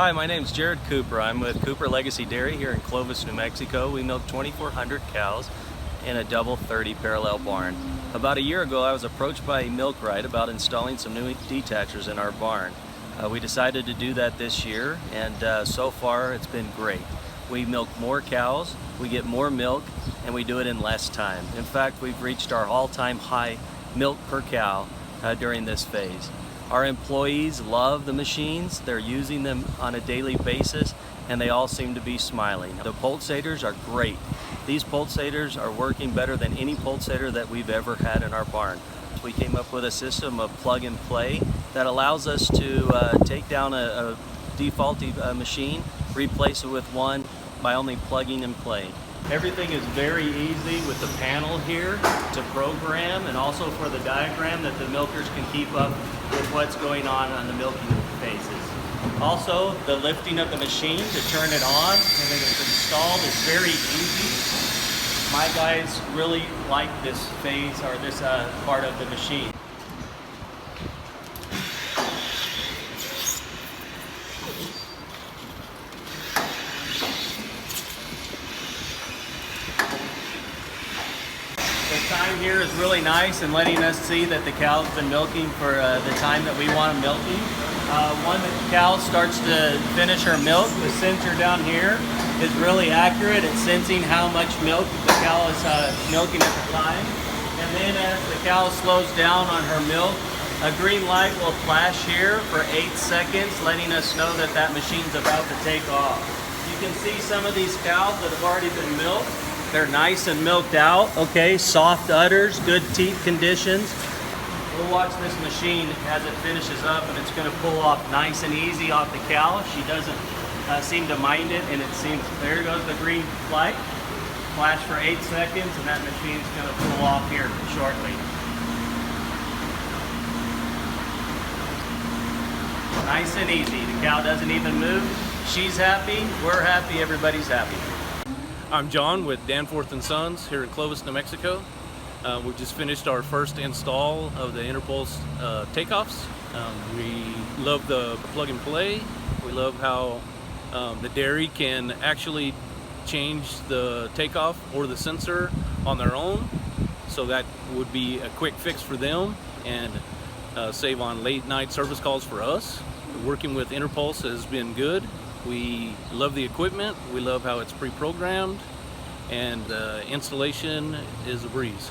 Hi, my name's Jared Cooper. I'm with Cooper Legacy Dairy here in Clovis, New Mexico. We milk 2,400 cows in a double 30 parallel barn. About a year ago, I was approached by Milkrite about installing some new detachers in our barn. We decided to do that this year, and so far it's been great. We milk more cows, we get more milk, and we do it in less time. In fact, we've reached our all-time high milk per cow during this phase. Our employees love the machines. They're using them on a daily basis, and they all seem to be smiling. The pulsators are great. These pulsators are working better than any pulsator that we've ever had in our barn. We came up with a system of plug and play that allows us to take down a defaulty machine, replace it with one by only plugging and playing. Everything is very easy with the panel here to program, and also for the diagram that the milkers can keep up with what's going on the milking phases. Also, the lifting of the machine to turn it on and then it's installed is very easy. My guys really like this phase or this part of the machine. The time here is really nice and letting us see that the cow's been milking for the time that we want them milking. When the cow starts to finish her milk, the sensor down here is really accurate at sensing how much milk the cow is milking at the time. And then as the cow slows down on her milk, a green light will flash here for 8 seconds, letting us know that that machine's about to take off. You can see some of these cows that have already been milked. They're nice and milked out, okay, soft udders, good teeth conditions. We'll watch this machine as it finishes up, and it's gonna pull off nice and easy off the cow. She doesn't seem to mind it, and it seems, there goes the green light. Flash for 8 seconds, and that machine's gonna pull off here shortly. Nice and easy, the cow doesn't even move. She's happy, we're happy, everybody's happy. I'm John with Danforth & Sons here in Clovis, New Mexico. We just finished our first install of the Interpulse takeoffs. We love the plug and play. We love how the dairy can actually change the takeoff or the sensor on their own. So that would be a quick fix for them and save on late night service calls for us. Working with Interpulse has been good. We love the equipment, we love how it's pre-programmed, and the installation is a breeze.